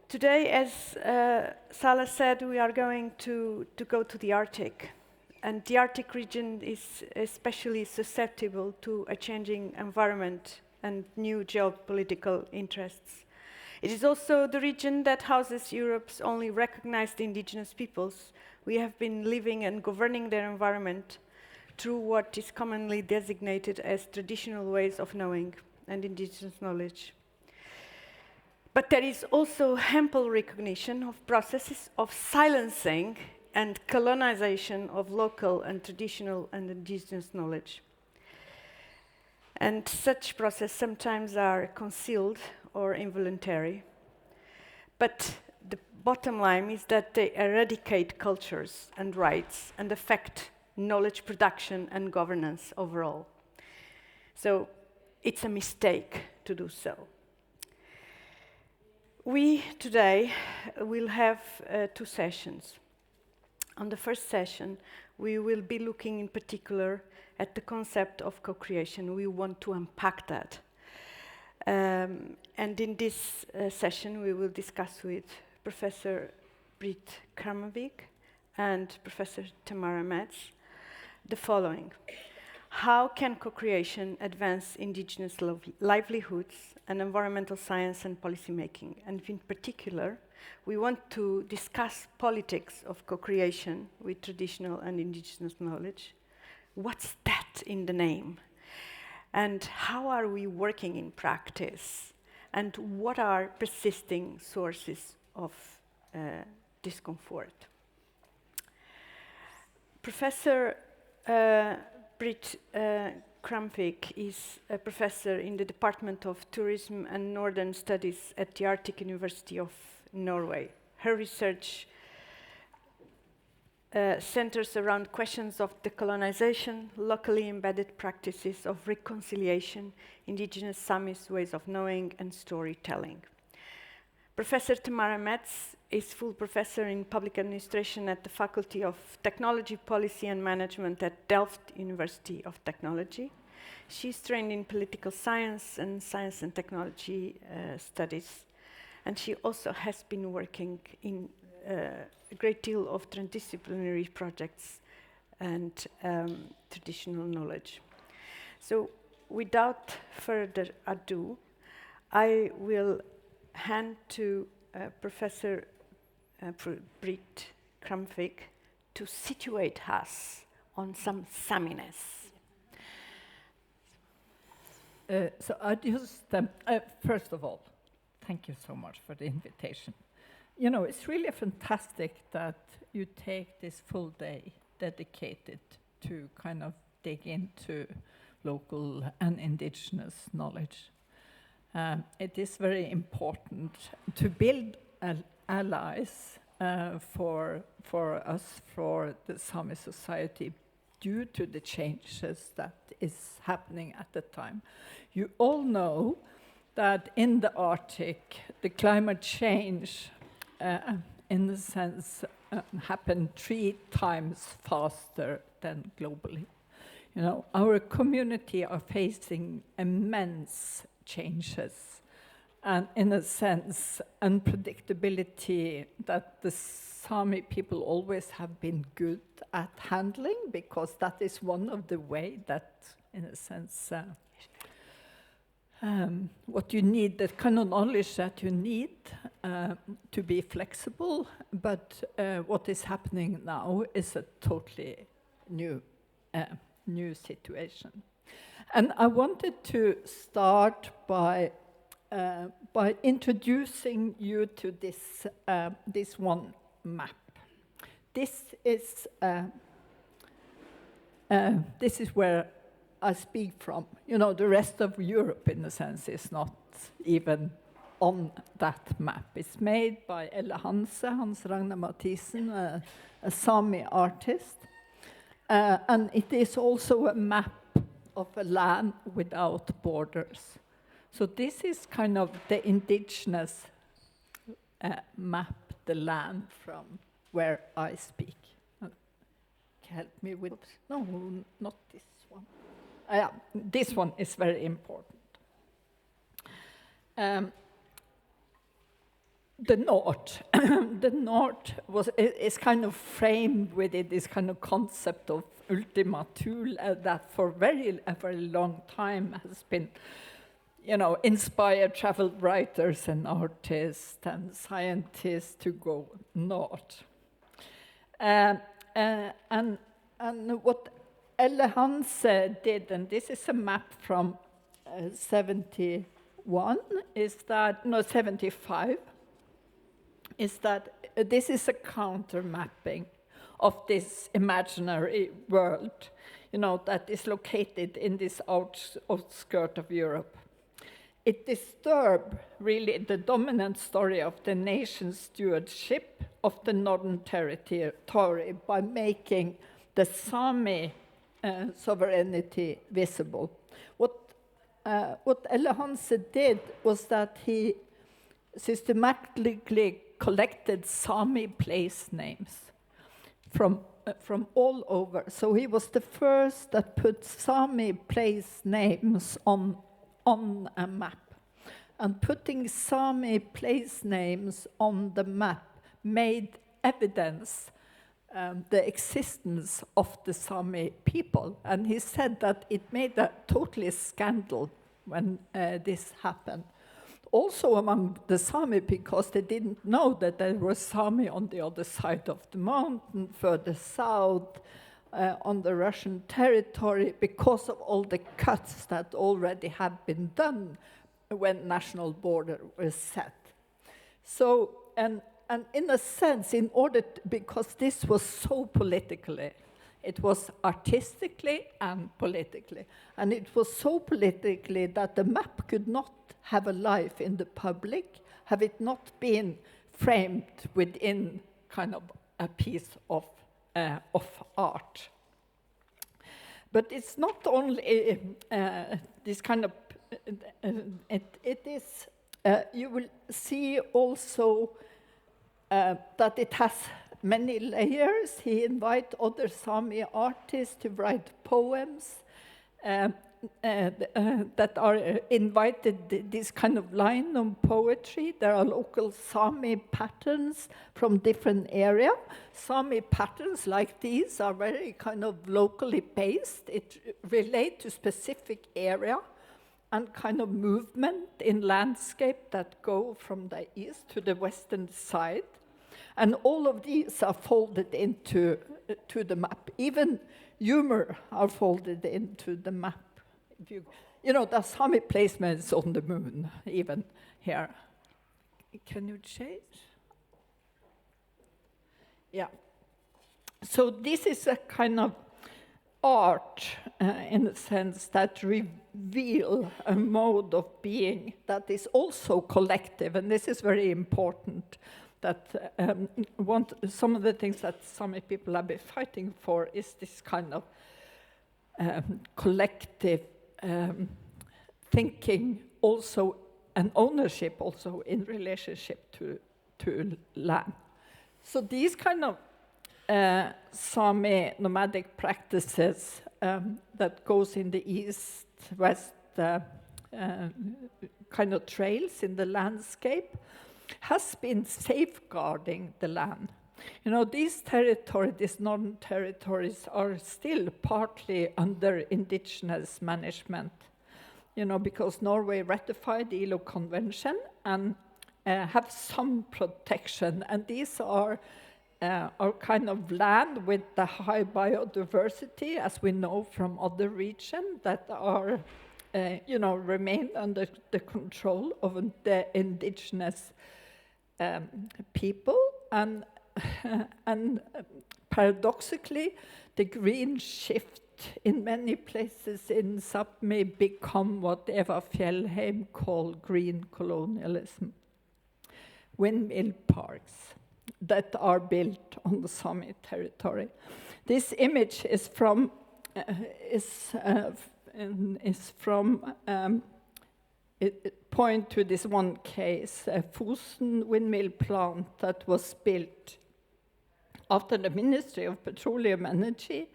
Today, as Sala said, we are going to go to the Arctic. And the Arctic region is especially susceptible to a changing environment and new geopolitical interests. It is also the region that houses Europe's only recognized indigenous peoples. We have been living and governing their environment through what is commonly designated as traditional ways of knowing and indigenous knowledge. But there is also ample recognition of processes of silencing and colonization of local and traditional and indigenous knowledge. And such processes sometimes are concealed or involuntary. But the bottom line is that they eradicate cultures and rights and affect knowledge production and governance overall. So it's a mistake to do so. We today will have 2 sessions. On the first session, we will be looking in particular at the concept of co-creation. We want to unpack that. And in this session, we will discuss with Professor Britt Kramvig and Professor Tamara Metze the following. How can co-creation advance indigenous livelihoods and environmental science and policymaking? And in particular, we want to discuss politics of co-creation with traditional and indigenous knowledge. What's that in the name? And how are we working in practice? And what are persisting sources of discomfort? Professor Britt Kramvig is a professor in the Department of Tourism and Northern Studies at the Arctic University of Norway. Her research centers around questions of decolonization, locally embedded practices of reconciliation, indigenous Sami's ways of knowing, and storytelling. Professor Tamara Metze is full professor in public administration at the Faculty of Technology, Policy and Management at Delft University of Technology. She's trained in political science and technology studies. And she also has been working in a great deal of transdisciplinary projects and traditional knowledge. So without further ado, I will hand to Professor Britt Kramvig to situate us on some Saminess. So I just, first of all, thank you so much for the invitation. You know, it's really fantastic that you take this full day dedicated to kind of dig into local and indigenous knowledge. It is very important to build allies for us, for the Sami society, due to the changes that is happening at the time. You all know that in the Arctic, the climate change, in the sense, happened 3 times faster than globally. You know, our community are facing immense changes, and in a sense, unpredictability that the Sami people always have been good at handling, because that is one of the way that, in a sense, what you need, the kind of knowledge that you need to be flexible, but what is happening now is a totally new situation. And I wanted to start by introducing you to this one map. This is where I speak from. You know, the rest of Europe, in a sense, is not even on that map. It's made by Hans Ragnar Mathisen, a Sami artist. And it is also a map of a land without borders. So this is kind of the indigenous map, the land from where I speak. Help me with, no, not this one. Yeah, this one is very important. the North. The North is kind of framed within this kind of concept of ultima thule that for a very long time has been, inspired travel writers and artists and scientists to go north. And what Ângela did, and this is a map from 75, is that this is a counter mapping of this imaginary world, that is located in this outskirt of Europe. It disturbs really the dominant story of the nation's stewardship of the northern territory by making the Sami sovereignty visible. What Ângela did was that he systematically collected Sami place names from all over. So he was the first that put Sami place names on a map. And putting Sami place names on the map made evidence the existence of the Sami people. And he said that it made a totally scandal when this happened. Also among the Sami, because they didn't know that there was Sami on the other side of the mountain, further south, on the Russian territory, because of all the cuts that already had been done when national border was set. So, and in a sense, because this was so politically, it was artistically and politically. And it was so politically that the map could not have a life in the public, have it not been framed within kind of a piece of art. But it's not only this kind of, it is, you will see also that it has many layers. He invites other Sami artists to write poems that are invited, this kind of line of poetry. There are local Sami patterns from different areas. Sami patterns like these are very kind of locally based. It relates to specific area and kind of movement in landscape that go from the east to the western side. And all of these are folded into the map. Even humor are folded into the map. There's Sami placements on the moon, even here. Can you change? Yeah. So this is a kind of art, in the sense that reveal a mode of being that is also collective, and this is very important. That some of the things that Sami people have been fighting for is this kind of collective thinking, also, and ownership also in relationship to land. So these kind of Sami nomadic practices that goes in the east-west kind of trails in the landscape has been safeguarding the land. These territories, these northern territories, are still partly under indigenous management, because Norway ratified the ILO Convention and have some protection. And these are kind of land with the high biodiversity, as we know from other regions, that are, remain under the control of the indigenous people. And paradoxically, the green shift in many places in Sápmi become what Eva Fjellheim called green colonialism. Windmill parks that are built on the Sami territory. This image is from it point to this one case, a Fosen windmill plant that was built after the Ministry of Petroleum Energy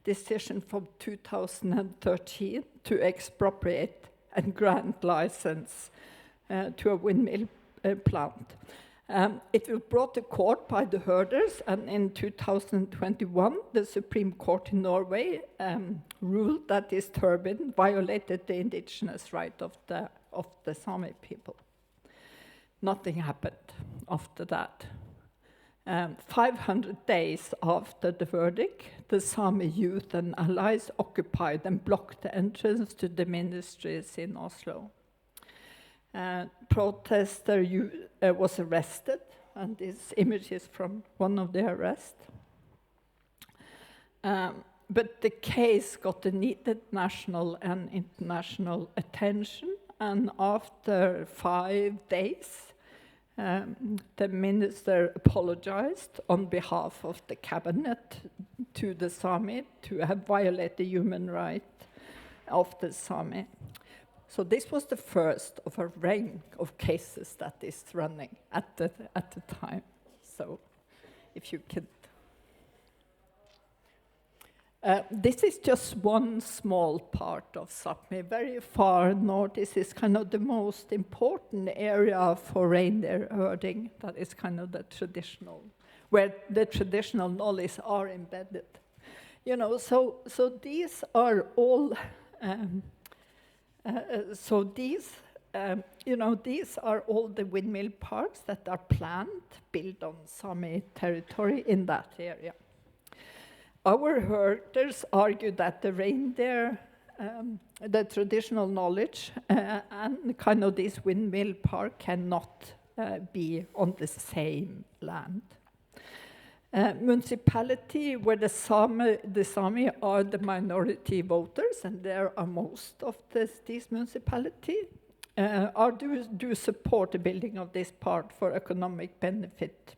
decision from 2013 to expropriate and grant license to a windmill plant. It was brought to court by the herders, and in 2021, the Supreme Court in Norway ruled that this turbine violated the indigenous right of the Sami people. Nothing happened after that. 500 days after the verdict, the Sami youth and allies occupied and blocked the entrance to the ministries in Oslo. Protester was arrested, and this image is from one of the arrests. But the case got the needed national and international attention, and after 5 days, the minister apologized on behalf of the cabinet to the Sami to have violated the human right of the Sami. So this was the first of a range of cases that is running at the time. So if you could... this is just one small part of Sápmi. Very far north, this is kind of the most important area for reindeer herding. That is kind of the traditional, where the traditional knowledge are embedded. You know, so these are all... these are all the windmill parks that are planned, built on Sami territory in that area. Our herders argue that the reindeer, the traditional knowledge, and kind of this windmill park cannot be on the same land. Municipality where the Sami are the minority voters, and there are most of these municipalities, do support the building of this park for economic benefit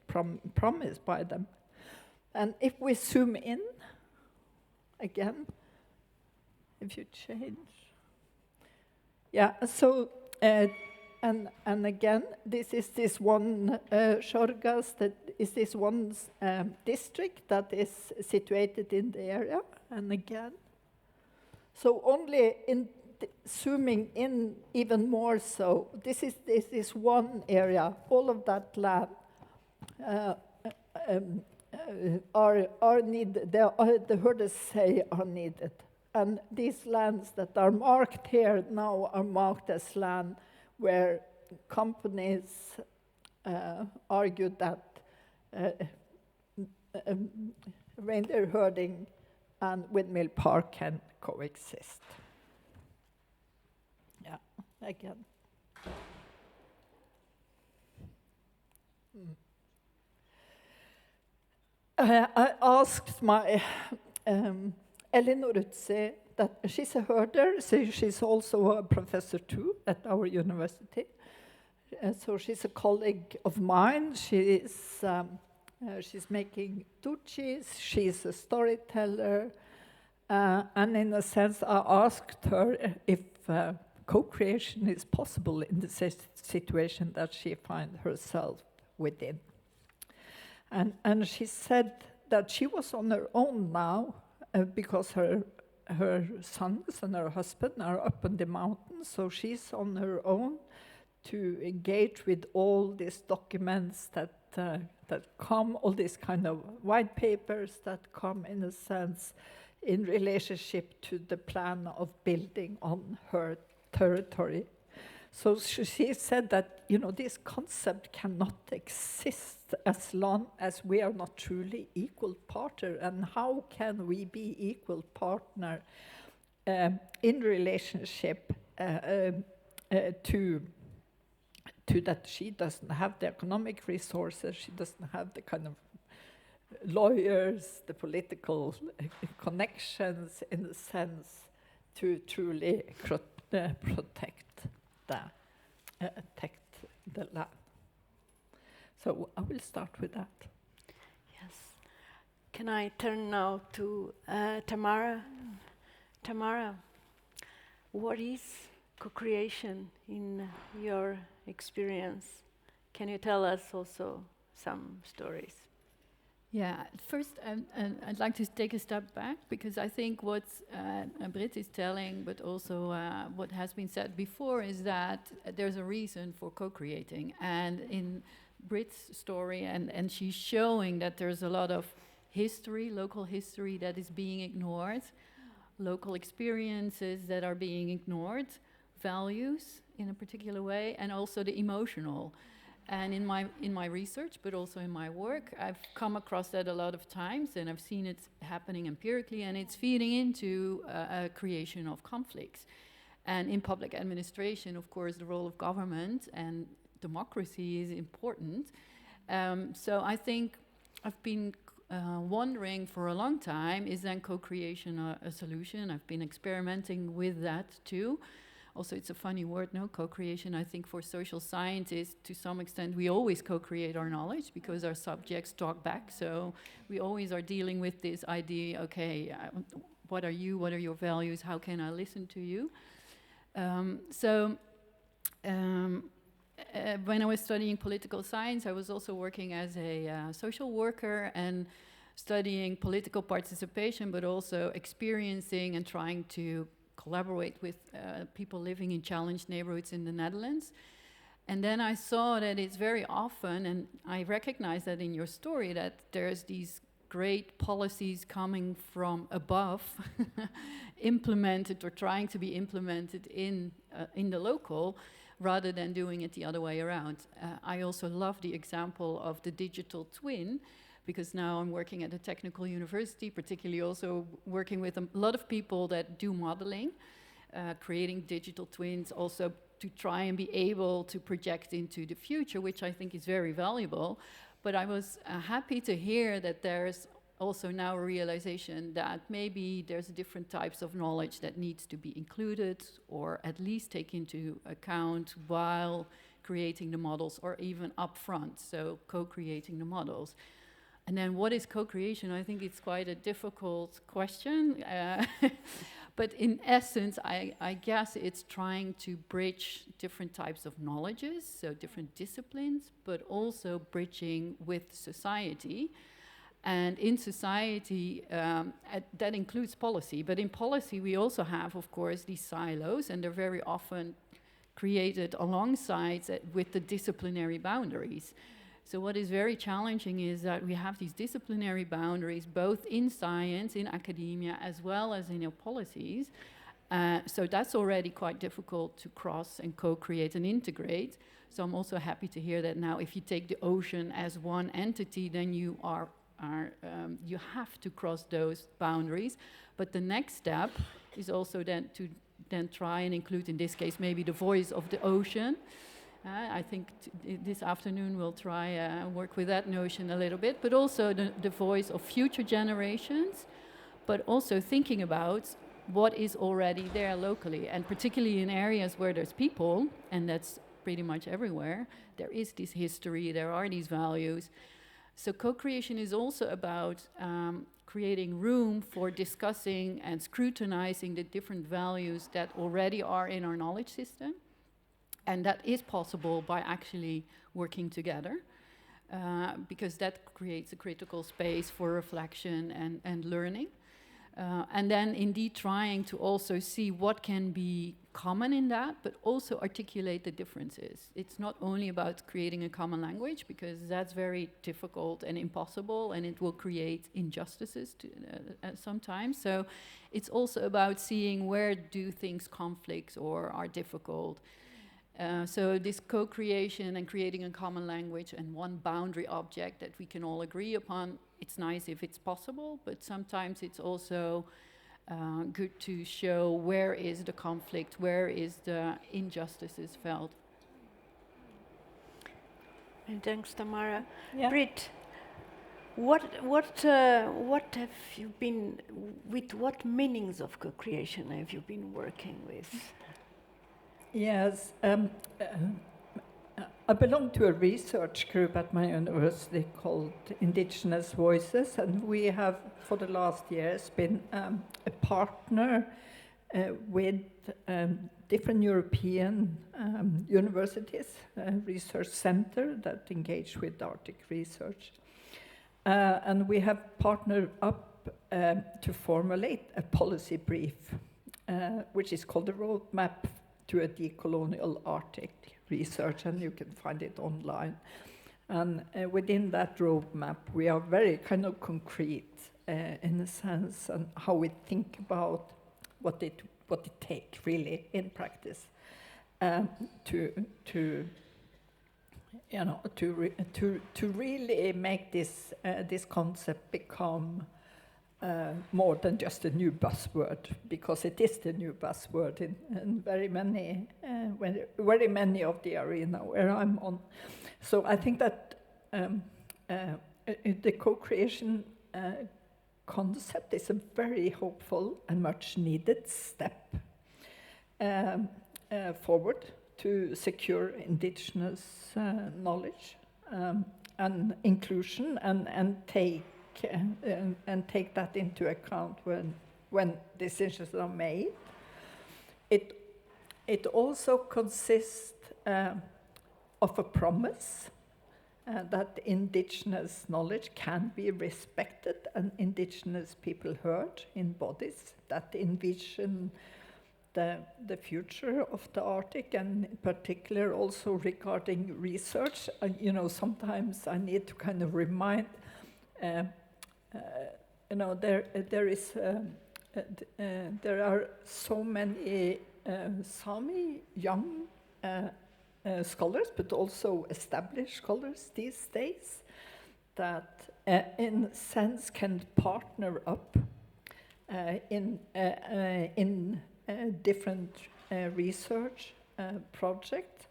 promised by them. And if we zoom in, again, if you change. Yeah, so, and again, this is this one, Sjorgas, that is this one district that is situated in the area, and again. So only in zooming in even more so, this is one area, all of that land are needed, the herders say are needed. And these lands that are marked here now are marked as land where companies argue that reindeer herding and windmill park can coexist. Yeah, again. I asked my Elinor Utsi, that she's a herder, so she's also a professor too at our university. So she's a colleague of mine. She's making tuchis, she's a storyteller, and in a sense I asked her if co-creation is possible in the situation that she finds herself within. And she said that she was on her own now because her sons and her husband are up in the mountains, so she's on her own to engage with all these documents that come, all these kind of white papers that come in a sense in relationship to the plan of building on her territory. So she said that, you know, this concept cannot exist as long as we are not truly equal partner. And how can we be equal partner in relationship to that she doesn't have the economic resources, she doesn't have the kind of lawyers, the political connections in the sense to truly protect the land. So I will start with that. Yes. Can I turn now to Tamara? Tamara, what is co-creation in your experience? Can you tell us also some stories? Yeah, first I'd like to take a step back, because I think what Britt is telling, but also what has been said before, is that there's a reason for co-creating. And in Britt's story, and she's showing that there's a lot of history, local history, that is being ignored, local experiences that are being ignored, values in a particular way, and also the emotional. And in my research, but also in my work, I've come across that a lot of times, and I've seen it happening empirically, and it's feeding into a creation of conflicts. And in public administration, of course, the role of government and democracy is important. So I think I've been wondering for a long time, is then co-creation a solution? I've been experimenting with that too. Also, it's a funny word, no? Co-creation. I think for social scientists, to some extent, we always co-create our knowledge because our subjects talk back. So we always are dealing with this idea, okay, what are you? What are your values? How can I listen to you? When I was studying political science, I was also working as a social worker and studying political participation, but also experiencing and trying to collaborate with people living in challenged neighborhoods in the Netherlands. And then I saw that it's very often, and I recognize that in your story, that there's these great policies coming from above, implemented or trying to be implemented in the local, rather than doing it the other way around. I also love the example of the digital twin, because now I'm working at a technical university, particularly also working with a lot of people that do modeling, creating digital twins, also to try and be able to project into the future, which I think is very valuable. But I was happy to hear that there's also now a realization that maybe there's different types of knowledge that needs to be included or at least take into account while creating the models or even upfront, so co-creating the models. And then what is co-creation? I think it's quite a difficult question. But in essence, I guess it's trying to bridge different types of knowledges, so different disciplines, but also bridging with society. And in society, that includes policy. But in policy, we also have, of course, these silos, and they're very often created alongside with the disciplinary boundaries. So what is very challenging is that we have these disciplinary boundaries, both in science, in academia, as well as in our policies. So that's already quite difficult to cross and co-create and integrate. So I'm also happy to hear that now if you take the ocean as one entity, then you you have to cross those boundaries. But the next step is also then to try and include, in this case, maybe the voice of the ocean. I think this afternoon we'll try work with that notion a little bit, but also the voice of future generations, but also thinking about what is already there locally, and particularly in areas where there's people, and that's pretty much everywhere, there is this history, there are these values. So co-creation is also about creating room for discussing and scrutinizing the different values that already are in our knowledge system. And that is possible by actually working together, because that creates a critical space for reflection and learning. And then indeed trying to also see what can be common in that, but also articulate the differences. It's not only about creating a common language, because that's very difficult and impossible, and it will create injustices sometimes. So it's also about seeing where do things conflict or are difficult. So this co-creation and creating a common language and one boundary object that we can all agree upon, it's nice if it's possible, but sometimes it's also good to show where is the conflict, where is the injustices felt. And thanks, Tamara. Yeah. Britt, what have you been, with what meanings of co-creation have you been working with? Yes, I belong to a research group at my university called Indigenous Voices, and we have, for the last years, been a partner with different European universities, research center that engage with Arctic research. And we have partnered up to formulate a policy brief, which is called the Roadmap to a Decolonial Arctic Research, and you can find it online. And within that roadmap, we are very kind of concrete in a sense on how we think about what it takes really in practice to really make this concept become more than just a new buzzword, because it is the new buzzword in very many of the arena where I'm on. So I think that the co-creation concept is a very hopeful and much needed step forward to secure indigenous knowledge and inclusion, and take that into account when decisions are made. It also consists of a promise that indigenous knowledge can be respected and indigenous people heard in bodies that envision the future of the Arctic, and in particular also regarding research. Sometimes I need to kind of remind, there are so many Sami young scholars, but also established scholars these days, that in a sense can partner up in different research projects.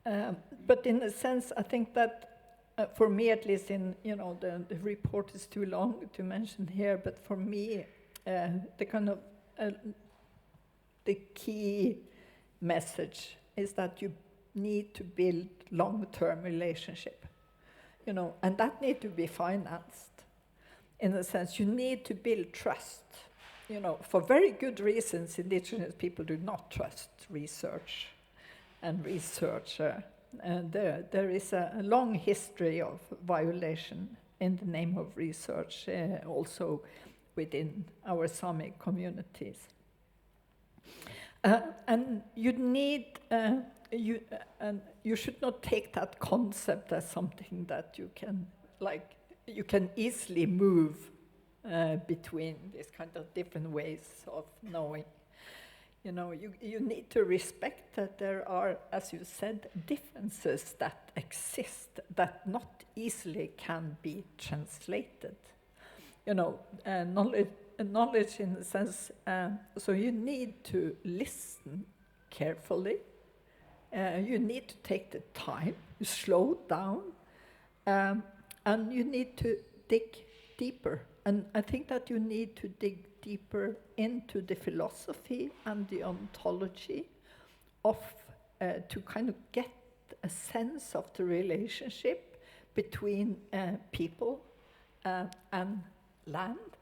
But in a sense, I think that for me, at least, the report is too long to mention here, but for me, the kind of the key message is that you need to build long-term relationship, and that need to be financed. In a sense, you need to build trust. For very good reasons, indigenous people do not trust research and researcher. And there is a long history of violation in the name of research, also within our Sami communities. And you need, you should not take that concept as something that you can easily move between these kind of different ways of knowing. You need to respect that there are, as you said, differences that exist that not easily can be translated. Knowledge in a sense, so you need to listen carefully. You need to take the time, slow down, and you need to dig deeper. And I think that you need to dig deeper into the philosophy and the ontology of, to kind of get a sense of the relationship between people and land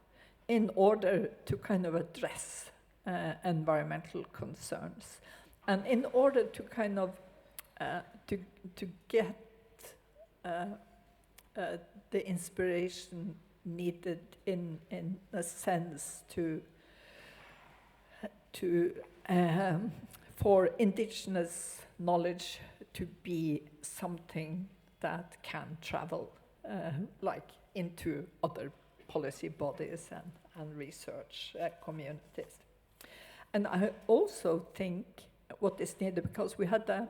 in order to kind of address environmental concerns. And in order to kind of to get the inspiration needed in a sense for indigenous knowledge to be something that can travel into other policy bodies and research communities. And I also think what is needed, because we had a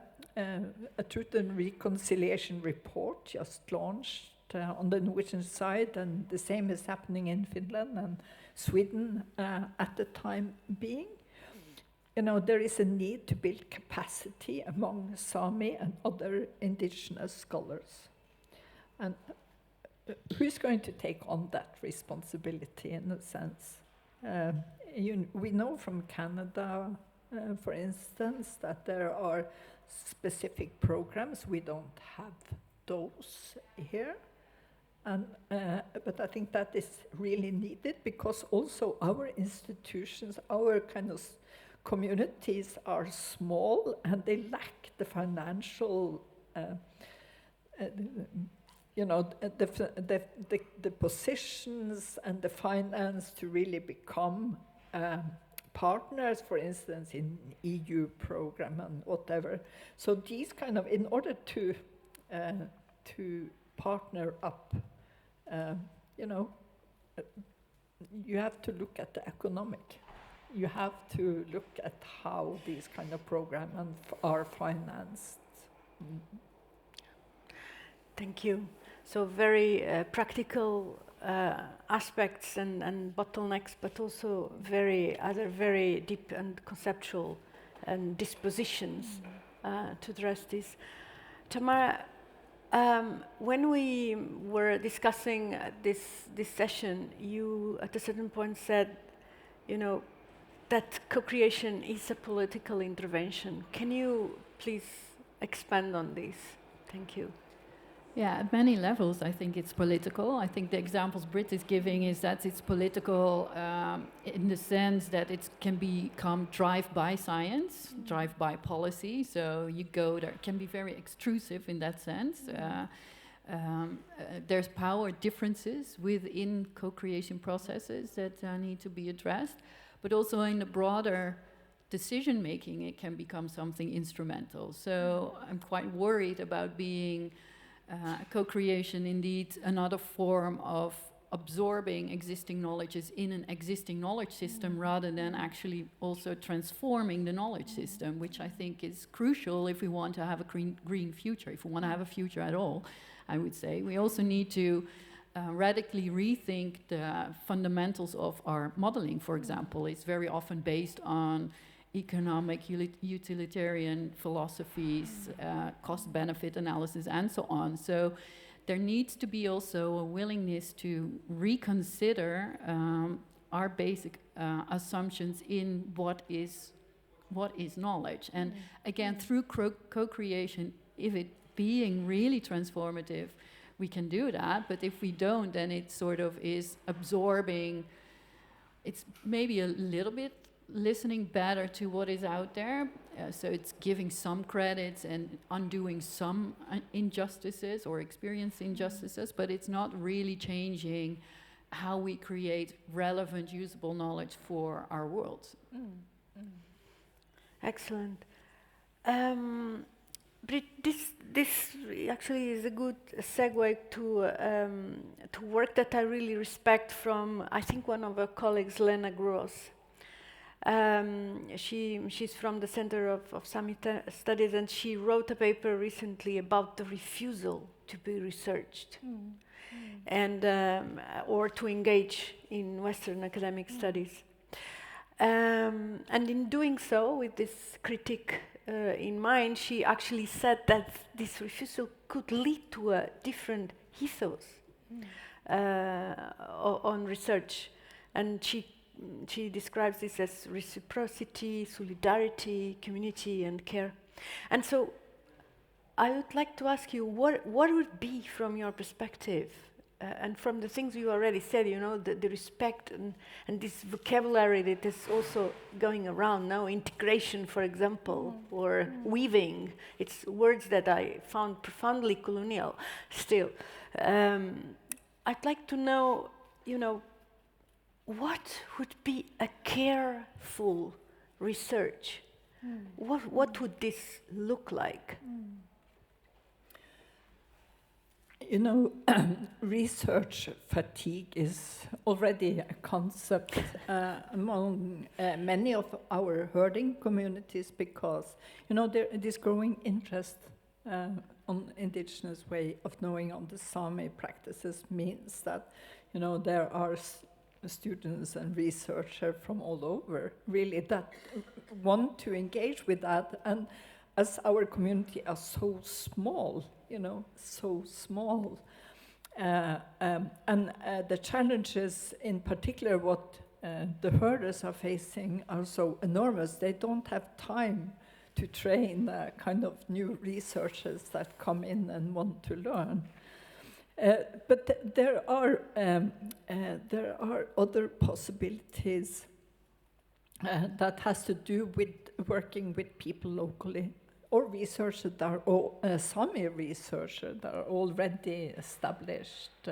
Truth and Reconciliation report just launched on the Norwegian side, and the same is happening in Finland and Sweden at the time being. There is a need to build capacity among Sami and other indigenous scholars. And who's going to take on that responsibility in a sense? We know from Canada, for instance, that there are specific programs. We don't have those here. But I think that is really needed, because also our institutions, our kind of communities are small and they lack the financial, the positions and the finance to really become partners, for instance, in EU program and whatever. So these kind of, in order to to partner up. You know, you have to look at the economic. You have to look at how these kind of programs are financed. Thank you. So very practical aspects and bottlenecks, but also other very deep and conceptual and dispositions to address this. Tamara, when we were discussing this session, you at a certain point said, you know, that co-creation is a political intervention. Can you please expand on this? Thank you. Yeah, at many levels, I think it's political. I think the examples Britt is giving is that it's political in the sense that it can become drive-by science, drive-by policy. So you go there, it can be very extrusive in that sense. There's power differences within co-creation processes that need to be addressed. But also in the broader decision making, it can become something instrumental. So I'm quite worried about being co-creation indeed another form of absorbing existing knowledges in an existing knowledge system rather than actually also transforming the knowledge system, which I think is crucial if we want to have a green future, if we want to have a future at all, I would say. We also need to radically rethink the fundamentals of our modeling, for example. It's very often based on economic utilitarian philosophies, cost-benefit analysis, and so on. So there needs to be also a willingness to reconsider our basic assumptions in what is knowledge. And again, through co-creation, if it being really transformative, we can do that. But if we don't, then it sort of is absorbing. It's maybe a little bit listening better to what is out there. So it's giving some credits and undoing some injustices or experience injustices, but it's not really changing how we create relevant, usable knowledge for our world. Excellent. Britt, this actually is a good segue to work that I really respect from, I think, one of our colleagues, Lena Gross. She's from the Center of Summit Studies, and she wrote a paper recently about the refusal to be researched and or to engage in Western academic studies. And in doing so, with this critique in mind, she actually said that this refusal could lead to a different ethos on research, and she describes this as reciprocity, solidarity, community, and care. And so I would like to ask you, what would be, from your perspective, and from the things you already said, you know, the respect and this vocabulary that is also going around now, integration, for example, or weaving. It's words that I found profoundly colonial still. I'd like to know, you know, what would be a careful research? What would this look like? You know, research fatigue is already a concept among many of our herding communities because, you know, there is growing interest on indigenous way of knowing on the Sami practices means that, you know, there are students and researchers from all over really that want to engage with that. And as our community are so small, you know, so small, and the challenges in particular what the herders are facing are so enormous. They don't have time to train kind of new researchers that come in and want to learn. But there are other possibilities that has to do with working with people locally, or researchers that are Sami researchers that are already established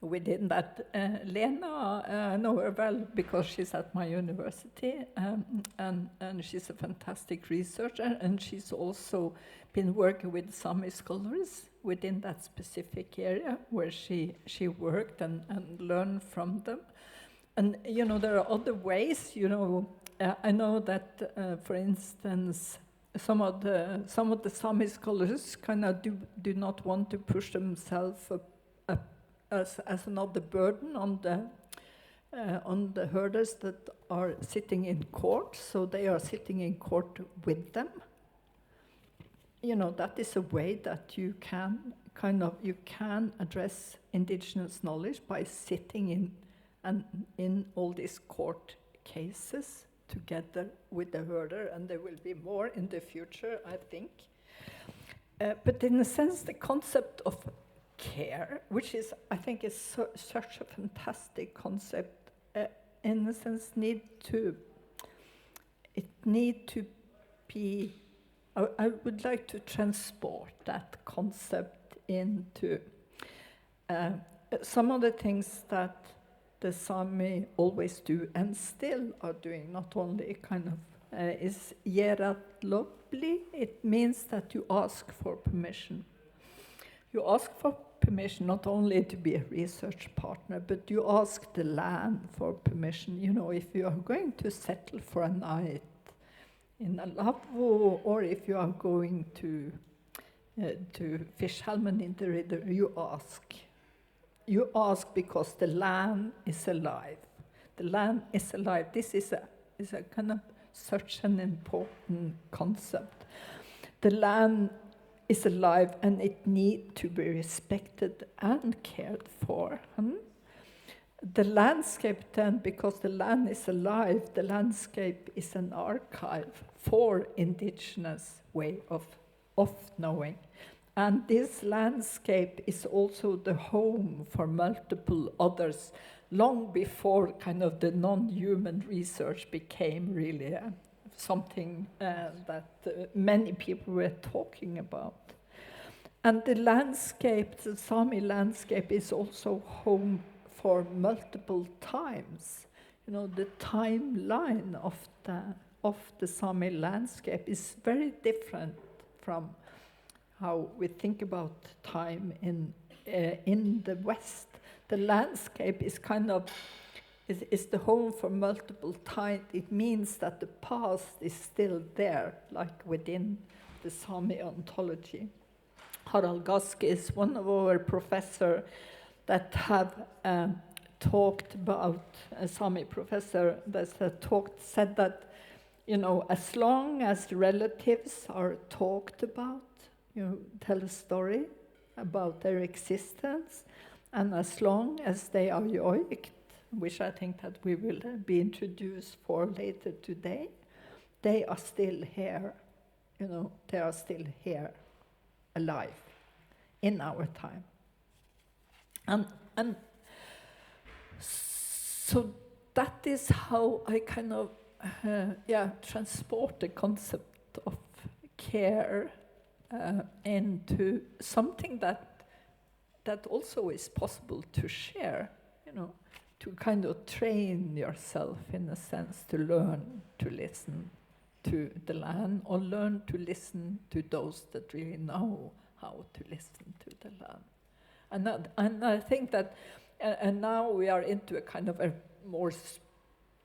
within that. Lena, I know her well because she's at my university, and she's a fantastic researcher, and she's also been working with Sami scholars within that specific area where she worked and learned from them. And, you know, there are other ways, you know, I know that, for instance, some of the Sami scholars kind of do not want to push themselves up as another burden on the herders that are sitting in court, so they are sitting in court with them. You know, that is a way that you can address indigenous knowledge by sitting in all these court cases together with the herder, and there will be more in the future, I think. But in a sense, the concept of care, which is, I think, is such a fantastic concept, in a sense, need to be. I would like to transport that concept into some of the things that the Sami always do and still are doing, not only kind of is Geratlovli. It means that you ask for permission. You ask for permission not only to be a research partner, but you ask the land for permission. You know, if you are going to settle for a night in a lavvo, or if you are going to fish salmon in the river, you ask. You ask because the land is alive. The land is alive. This is a kind of such an important concept. The land is alive and it needs to be respected and cared for. The landscape then, because the land is alive, the landscape is an archive for indigenous way of knowing. And this landscape is also the home for multiple others, long before kind of the non-human research became really something that many people were talking about. And the landscape, the Sami landscape, is also home for multiple times. You know, the timeline of the Sami landscape is very different from how we think about time in the West. The landscape is kind of is the home for multiple times. It means that the past is still there, like within the Sami ontology. Harald Gaske is one of our professors that have talked about, a Sami professor that said that, you know, as long as relatives are talked about, you know, tell a story about their existence, and as long as they are yoikt, which I think that we will be introduced for later today, they are still here, you know, they are still here, alive, in our time. And so that is how I kind of, transport the concept of care into something that also is possible to share, you know, to kind of train yourself in a sense to learn to listen to the land, or learn to listen to those that really know how to listen to the land. And I think that, and now we are into a kind of a more,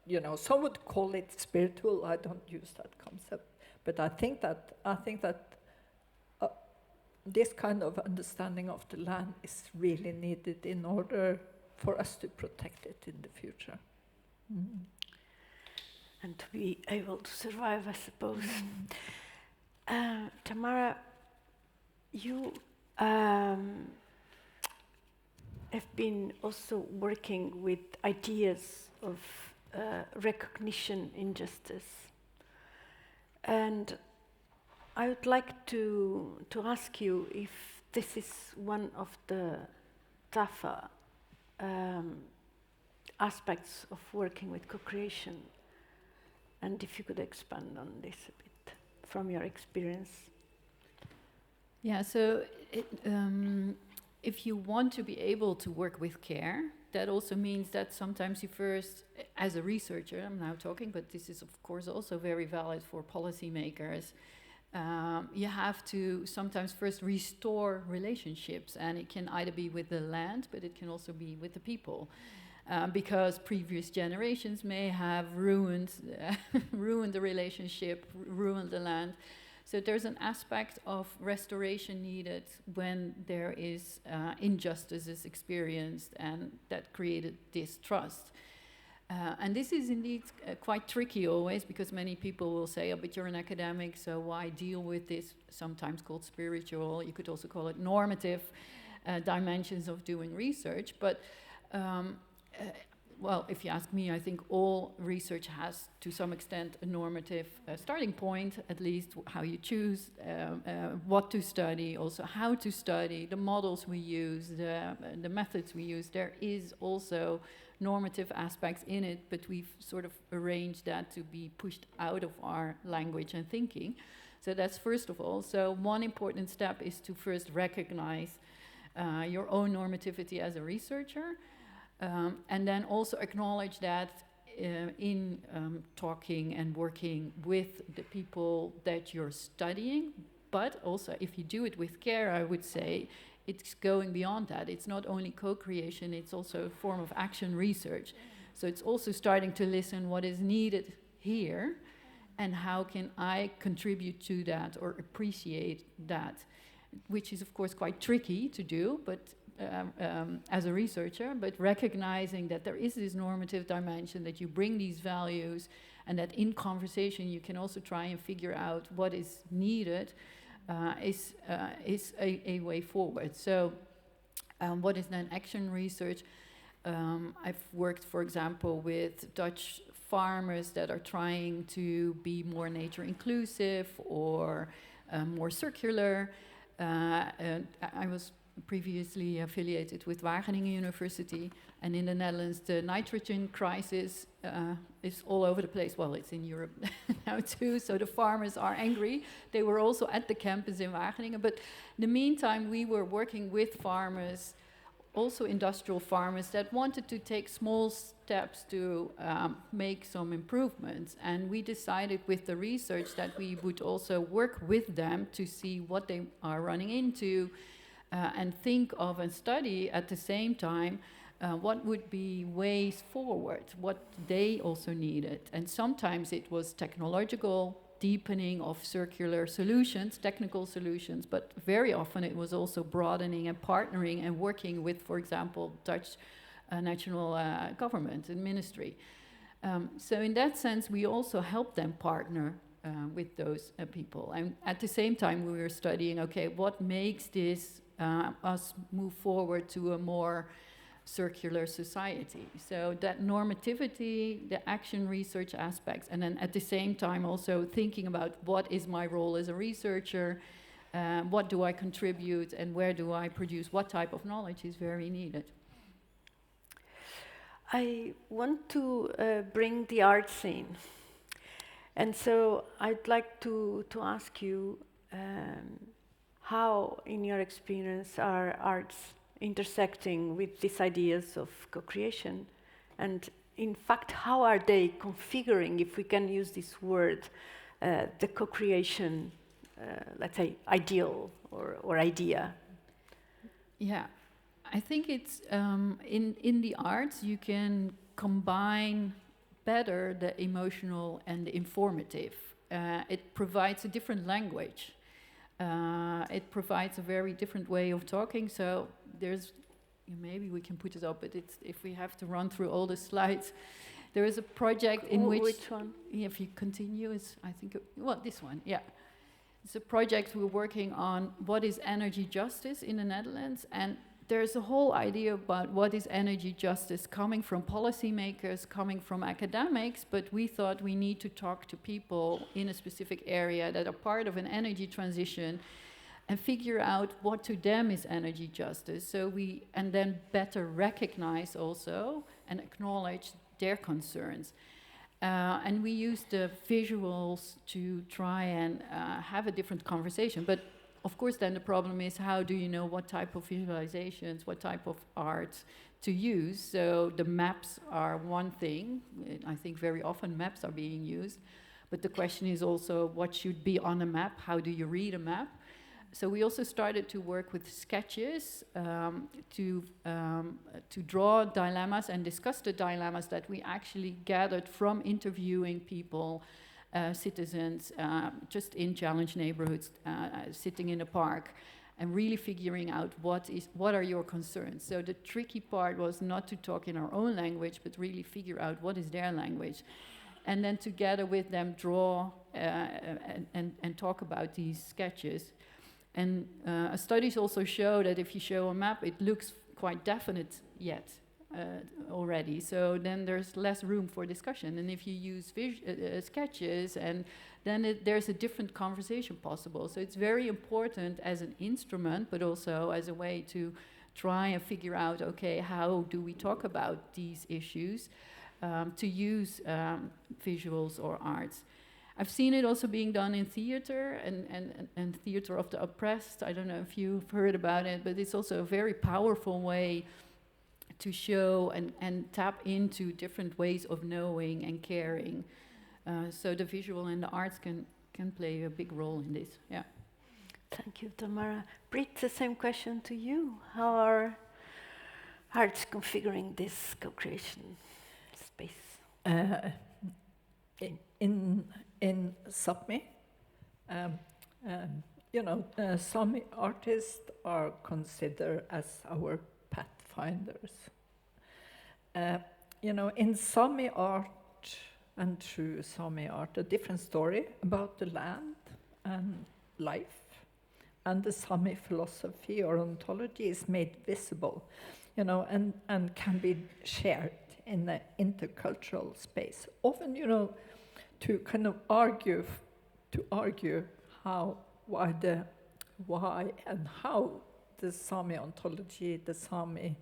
you know, some would call it spiritual. I don't use that concept, but I think that this kind of understanding of the land is really needed in order for us to protect it in the future. Mm. And to be able to survive, I suppose. Tamara, you have been also working with ideas of recognition injustice. And I would like to ask you if this is one of the tougher aspects of working with co-creation, and if you could expand on this a bit from your experience. Yeah, so if you want to be able to work with care, that also means that sometimes you first, as a researcher, I'm now talking, but this is of course also very valid for policymakers, you have to sometimes first restore relationships, and it can either be with the land, but it can also be with the people, because previous generations may have ruined the relationship, ruined the land. So there's an aspect of restoration needed when there is injustices experienced and that created distrust. And this is indeed quite tricky always, because many people will say, oh, but you're an academic, so why deal with this, sometimes called spiritual, you could also call it normative dimensions of doing research. But well, if you ask me, I think all research has, to some extent, a normative starting point, at least how you choose what to study, also how to study, the models we use, the methods we use. There is also normative aspects in it, but we've sort of arranged that to be pushed out of our language and thinking. So that's first of all. So one important step is to first recognize your own normativity as a researcher. And then also acknowledge that in talking and working with the people that you're studying, but also if you do it with care, I would say it's going beyond that. It's not only co-creation, it's also a form of action research. So it's also starting to listen what is needed here and how can I contribute to that or appreciate that, which is of course quite tricky to do, but as a researcher, but recognizing that there is this normative dimension, that you bring these values, and that in conversation you can also try and figure out what is needed, is a way forward. So what is then action research? I've worked, for example, with Dutch farmers that are trying to be more nature inclusive or more circular. I was previously affiliated with Wageningen University, and in the Netherlands the nitrogen crisis is all over the place. Well, it's in Europe now too, so the farmers are angry. They were also at the campus in Wageningen, but in the meantime we were working with farmers, also industrial farmers, that wanted to take small steps to make some improvements, and we decided with the research that we would also work with them to see what they are running into, and think of and study at the same time what would be ways forward, what they also needed. And sometimes it was technological deepening of circular solutions, technical solutions, but very often it was also broadening and partnering and working with, for example, Dutch national government and ministry. So in that sense, we also help them partner with those people. And at the same time, we were studying, okay, what makes this us move forward to a more circular society. So that normativity, the action research aspects, and then at the same time also thinking about what is my role as a researcher, what do I contribute, and where do I produce what type of knowledge is very needed. I want to bring the art scene. And so I'd like to ask you, how, in your experience, are arts intersecting with these ideas of co-creation? And in fact, how are they configuring, if we can use this word, the co-creation, let's say, ideal or idea? Yeah, I think it's, in the arts, you can combine better the emotional and the informative. It provides a different language. It provides a very different way of talking. So there's, maybe we can put it up, but it's, if we have to run through all the slides, there is a project in which one? If you continue, is I think, well, this one, yeah. It's a project we're working on, what is energy justice in the Netherlands, and there's a whole idea about what is energy justice coming from policymakers, coming from academics, but we thought we need to talk to people in a specific area that are part of an energy transition and figure out what to them is energy justice. So and then better recognize also and acknowledge their concerns. And we use the visuals to try and have a different conversation. But Of course, then the problem is, how do you know what type of visualizations, what type of art to use? So the maps are one thing. I think very often maps are being used. But the question is also, what should be on a map? How do you read a map? So we also started to work with sketches to draw dilemmas and discuss the dilemmas that we actually gathered from interviewing people, citizens, just in challenged neighborhoods, sitting in a park, and really figuring out what are your concerns. So the tricky part was not to talk in our own language, but really figure out what is their language. And then together with them draw and talk about these sketches. And studies also show that if you show a map, it looks quite definite yet already. So then there's less room for discussion. And if you use sketches, and then there's a different conversation possible. So it's very important as an instrument, but also as a way to try and figure out, okay, how do we talk about these issues, to use visuals or arts. I've seen it also being done in theater and theater of the oppressed. I don't know if you've heard about it, but it's also a very powerful way to show and tap into different ways of knowing and caring. So the visual and the arts can play a big role in this, yeah. Thank you, Tamara. Britt, the same question to you. How are arts configuring this co-creation space? In Sápmi, Sámi artists are considered as our pathfinders. In Sámi art and true Sámi art, a different story about the land and life, and the Sámi philosophy or ontology is made visible, and can be shared in the intercultural space. Often, to kind of argue why and how the Sámi ontology, the Sámi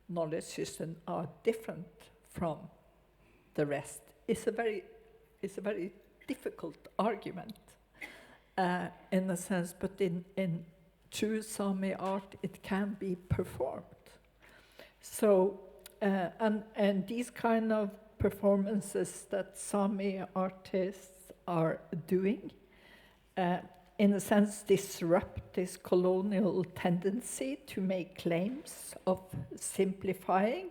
knowledge system are different from the rest. It's a very difficult argument in a sense, but in true Sámi art it can be performed. So and these kind of performances that Sámi artists are doing, in a sense, disrupt this colonial tendency to make claims of simplifying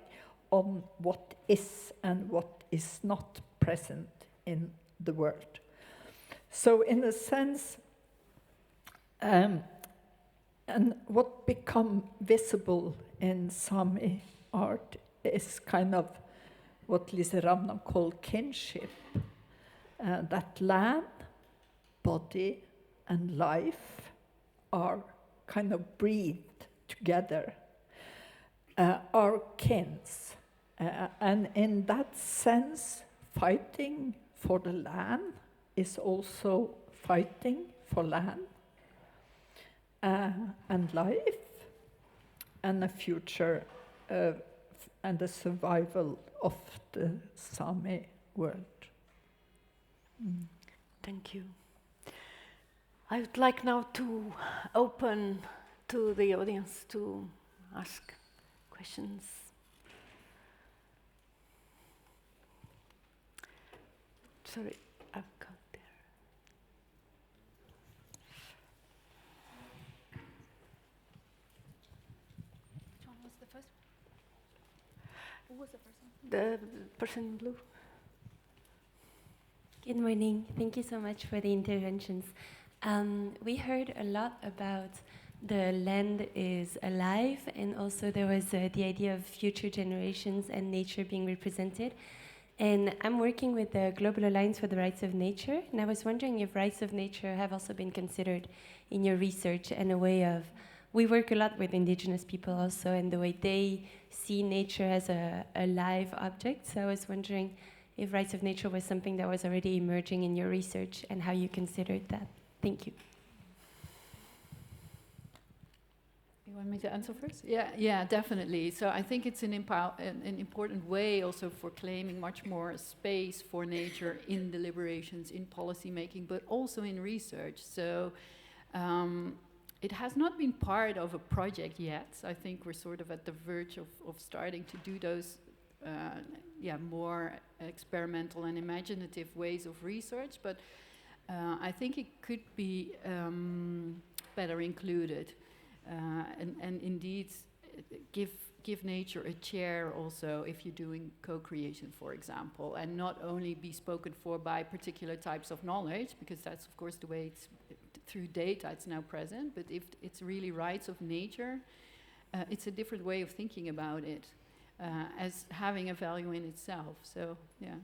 on what is and what is not present in the world. So in a sense, and what become visible in Sámi art is kind of what Lise Ravna called kinship, that land, body, and life are kind of breathed together, are kins. And in that sense, fighting for the land is also fighting for land and life and a future and the survival of the Sámi world. Thank you. I would like now to open to the audience to ask questions. Sorry, I've got there. Which one was the first? Who was the first one? The person in blue. Good morning. Thank you so much for the interventions. We heard a lot about the land is alive, and also there was the idea of future generations and nature being represented. And I'm working with the Global Alliance for the Rights of Nature, and I was wondering if rights of nature have also been considered in your research and a way of, we work a lot with indigenous people also, and the way they see nature as a live object. So I was wondering if rights of nature was something that was already emerging in your research and how you considered that. Thank you. You want me to answer first? Yeah, definitely. So I think it's an important way also for claiming much more space for nature in deliberations, in policy making, but also in research. So it has not been part of a project yet. I think we're sort of at the verge of starting to do those more experimental and imaginative ways of research, but I think it could be better included, and indeed give nature a chair also if you're doing co-creation, for example, and not only be spoken for by particular types of knowledge, because that's of course the way it's through data it's now present, but if it's really rights of nature, it's a different way of thinking about it as having a value in itself. So yeah.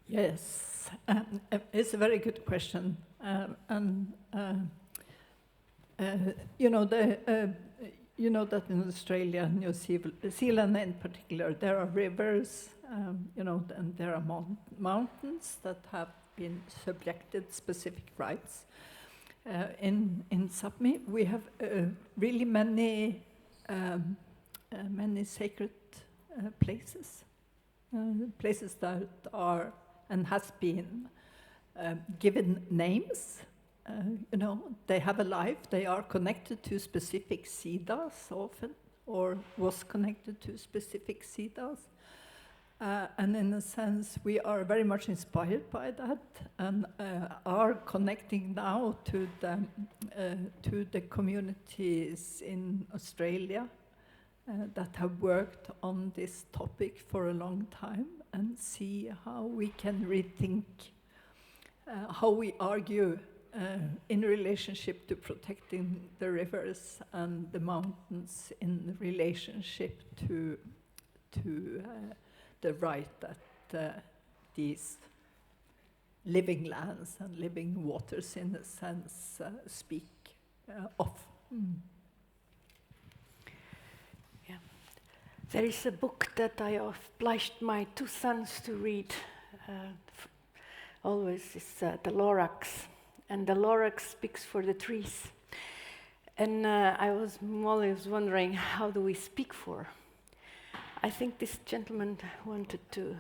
Yes, it's a very good question, you know that in Australia and New Zealand in particular, there are rivers, and there are mountains that have been subjected specific rights. In Sápmi, we have really many sacred places, places that are and has been given names. They have a life, they are connected to specific sidas often, or was connected to specific sidas. And in a sense, we are very much inspired by that, and are connecting now to the communities in Australia that have worked on this topic for a long time, and see how we can rethink how we argue in relationship to protecting the rivers and the mountains in relationship to the right that these living lands and living waters, in a sense, speak of. Yeah. There is a book that I obliged my 2 sons to read. Always is the Lorax. And the Lorax speaks for the trees. And I was always wondering, how do we speak for? I think this gentleman wanted to...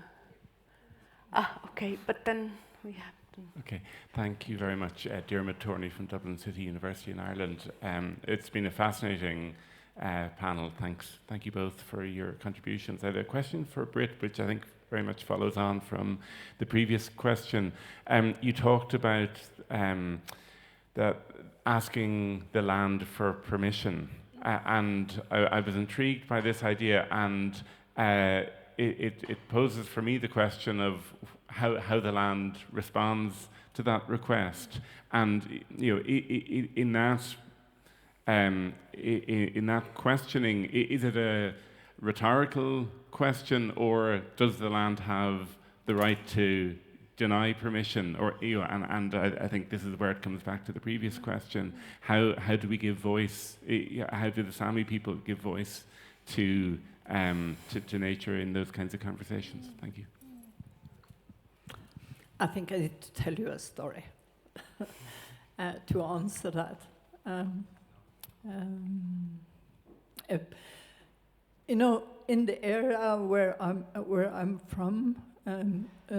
okay, but then we have to... Okay, thank you very much, Dermot Torney from Dublin City University in Ireland. It's been a fascinating panel. Thank you both for your contributions. I had a question for Britt, which I think very much follows on from the previous question. You talked about that asking the land for permission, and I was intrigued by this idea, and it poses for me the question of how the land responds to that request, and in that questioning, is it a rhetorical question, or does the land have the right to deny permission? Or and I think this is where it comes back to the previous question: how do we give voice? How do the Sami people give voice to nature in those kinds of conversations? Thank you. I think I need to tell you a story to answer that. In the area where I'm from,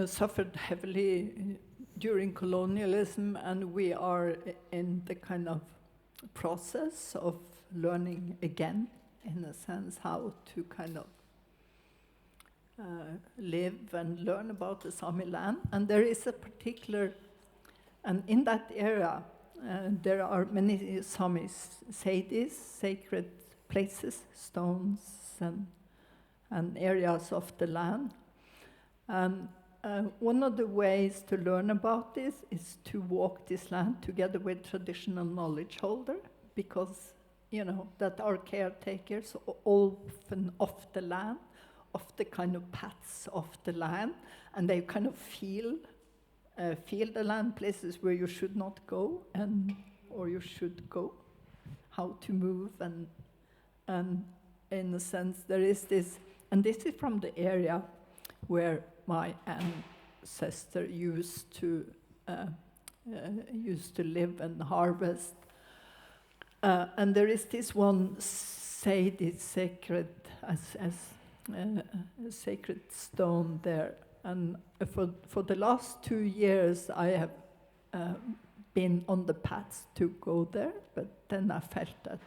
suffered heavily during colonialism, and we are in the kind of process of learning again, in a sense, how to kind of live and learn about the Sami land. And there is a particular, and in that area, there are many Sami sadis, sacred places, stones, and areas of the land. And one of the ways to learn about this is to walk this land together with traditional knowledge holder, because that our caretakers often of the land, of the kind of paths of the land, and they kind of feel the land, places where you should not go or you should go, how to move, and in a sense there is this, and this is from the area where my ancestor used to live and harvest, and there is this one sadist sacred sacred stone there, and for the last 2 years I have been on the path to go there, but then I felt that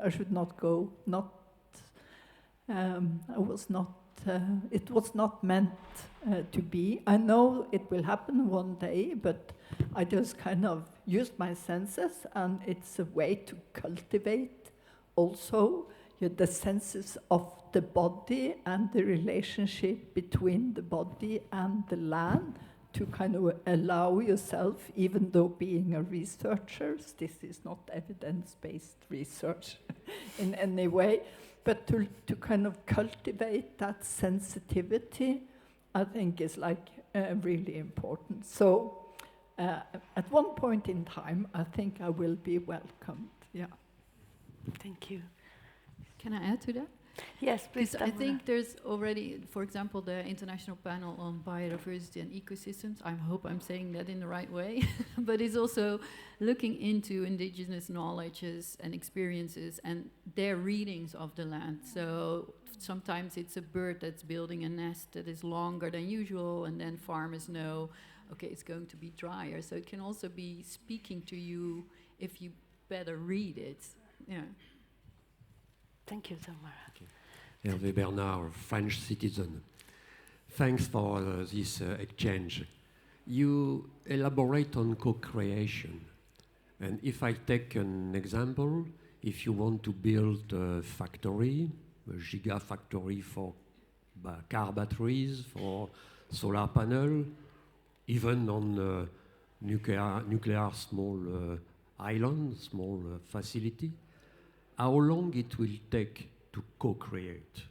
I should not go. It was not meant to be. I know it will happen one day, but I just kind of used my senses, and it's a way to cultivate also the senses of the body and the relationship between the body and the land, to kind of allow yourself, even though being a researcher, this is not evidence-based research in any way, but to kind of cultivate that sensitivity, I think is like really important. So at one point in time, I think I will be welcomed, yeah. Thank you. Can I add to that? Yes, please. I think there's already, for example, the International Panel on Biodiversity and Ecosystems. I hope I'm saying that in the right way. But it's also looking into indigenous knowledges and experiences and their readings of the land. So sometimes it's a bird that's building a nest that is longer than usual, and then farmers know, okay, it's going to be drier. So it can also be speaking to you if you better read it. Yeah. Thank you, Tamara. Hervé Bernard, French citizen. Thanks for this exchange. You elaborate on co-creation. And if I take an example, if you want to build a factory, a gigafactory for car batteries, for solar panel, even on nuclear small island, small facility, how long it will take to co-create,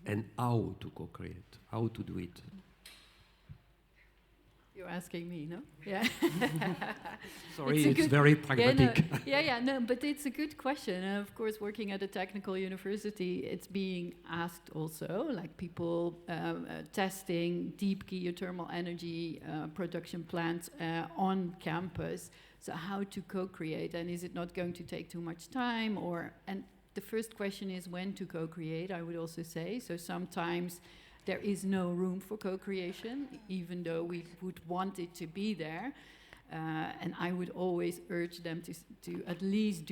and how to co-create, how to do it? You're asking me, no? Yeah. Sorry, it's very pragmatic. No, but it's a good question. Of course, working at a technical university, it's being asked also, like people testing deep geothermal energy production plants on campus. So how to co-create, and is it not going to take too much time? And the first question is when to co-create, I would also say. So sometimes there is no room for co-creation, even though we would want it to be there. And I would always urge them to at least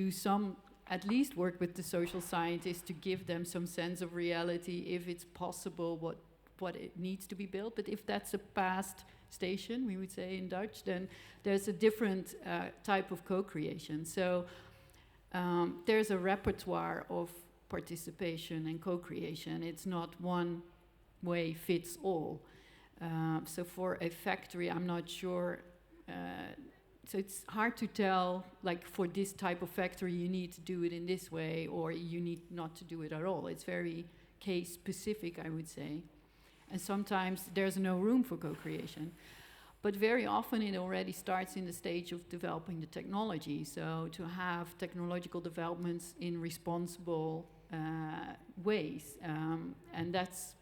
work with the social scientists to give them some sense of reality, if it's possible, what it needs to be built. But if that's a past station, we would say in Dutch, then there's a different type of co-creation. So there's a repertoire of participation and co-creation. It's not one way fits all. So for a factory, I'm not sure. So it's hard to tell, like for this type of factory, you need to do it in this way, or you need not to do it at all. It's very case specific, I would say. And sometimes there's no room for co-creation. But very often it already starts in the stage of developing the technology. So to have technological developments in responsible ways. And that's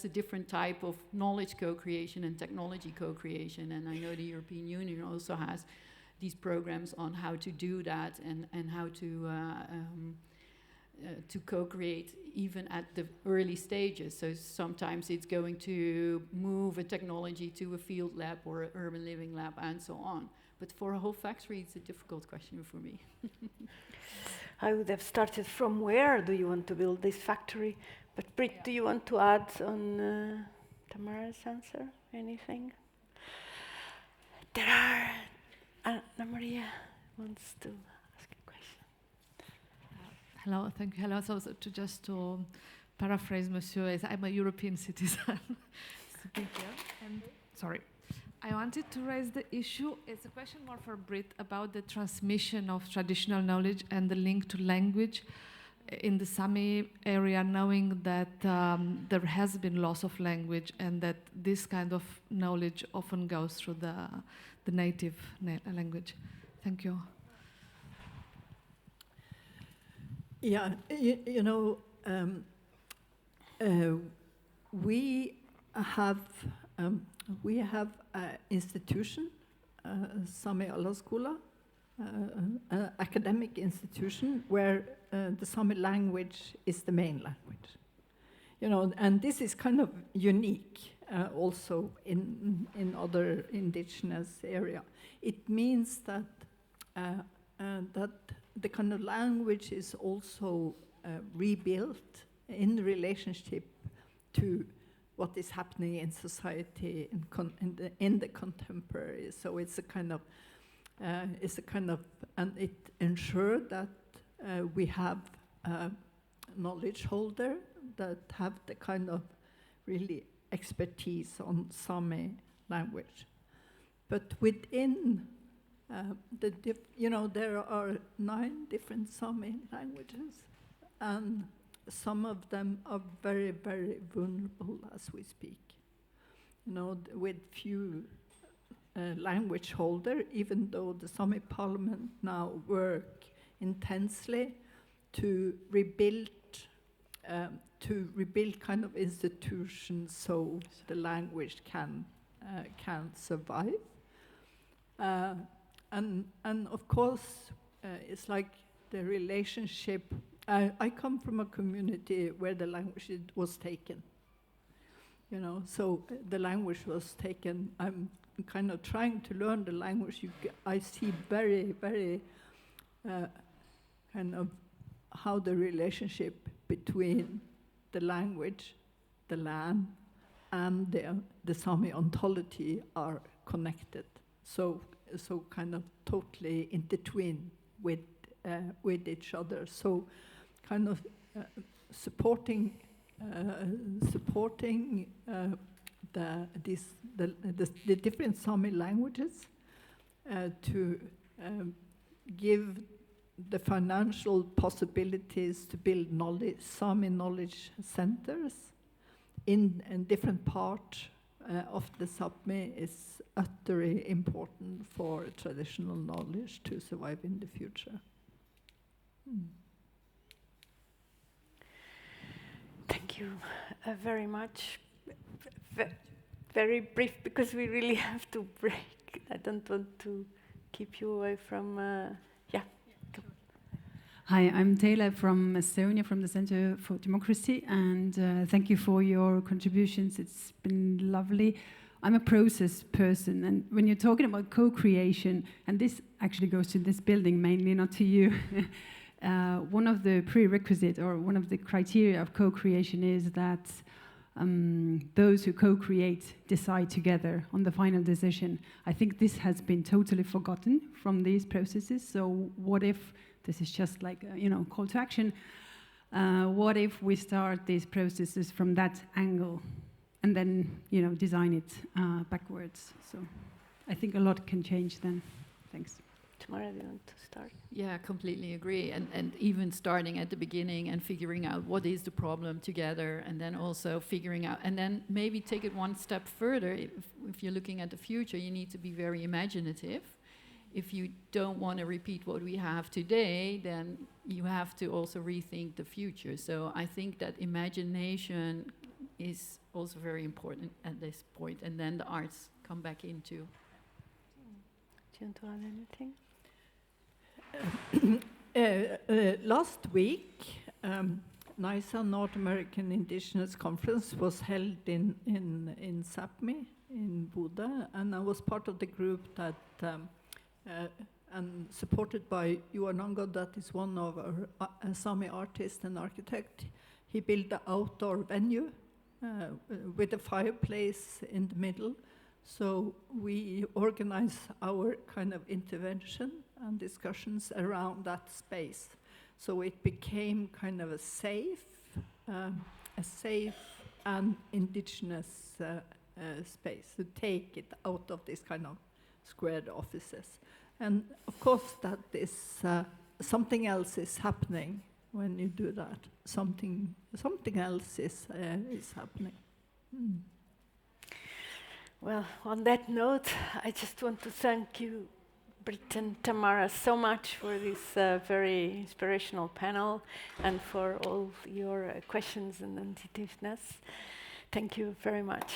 a different type of knowledge co-creation and technology co-creation. And I know the European Union also has these programs on how to do that and how to co-create even at the early stages. So sometimes it's going to move a technology to a field lab or an urban living lab and so on. But for a whole factory, it's a difficult question for me. I would have started from where do you want to build this factory? But Britt, do you want to add on Tamara's answer? Anything? There are... Anna Maria wants to ask a question. Hello, thank you. Hello. So to paraphrase Monsieur, as I'm a European citizen, and sorry, I wanted to raise the issue. It's a question more for Britt about the transmission of traditional knowledge and the link to language in the Sami area, knowing that there has been loss of language and that this kind of knowledge often goes through the native language. Thank you. Yeah, you know, we have an institution, Sami Alaskola, academic institution where the Sami language is the main language. You know, and this is kind of unique. also in other indigenous area. It means that that the kind of language is also rebuilt in relationship to what is happening in society in the contemporary. So it's a kind of and it ensures that we have a knowledge holder that have the kind of really expertise on Sami language. But within there are 9 different Sami languages, and some of them are very, very vulnerable as we speak. With few language holder, even though the Sami parliament now work intensely to rebuild kind of institutions so the language can survive. And of course, it's like the relationship. I come from a community where the language was taken. So the language was taken. I'm kind of trying to learn the language. I see very, very kind of how the relationship between the language, the land, and the Sami ontology are connected. So kind of totally intertwined with each other. So kind of supporting the different Sami languages to give the financial possibilities to build Sami knowledge centers in different parts of the Sápmi is utterly important for traditional knowledge to survive in the future. Thank you very much. Very brief, because we really have to break. I don't want to keep you away from... Hi, I'm Taylor from Estonia, from the Center for Democracy, and thank you for your contributions. It's been lovely. I'm a process person, and when you're talking about co-creation, and this actually goes to this building mainly, not to you, one of the prerequisites or one of the criteria of co-creation is that those who co-create decide together on the final decision. I think this has been totally forgotten from these processes. So what if this is just like a call to action? What if we start these processes from that angle and then design it backwards? So I think a lot can change then. Thanks. Tamara, do you want to start? Yeah, completely agree. And even starting at the beginning and figuring out what is the problem together, and then also figuring out, and then maybe take it one step further. If you're looking at the future, you need to be very imaginative. If you don't want to repeat what we have today, then you have to also rethink the future. So I think that imagination is also very important at this point, and then the arts come back into. Do you want to add anything? Last week, NISA, North American Indigenous Conference, was held in Sápmi, in Bodø, and I was part of the group that, and supported by Ângela, that is one of our Sami artist and architect. He built an outdoor venue with a fireplace in the middle. So we organize our kind of intervention and discussions around that space. So it became kind of a safe and indigenous space to take it out of this kind of squared offices. And of course that is something else is happening when you do that. Something else is happening. Well, on that note, I just want to thank you, Britt and Tamara, so much for this very inspirational panel and for all your questions and attentiveness. Thank you very much.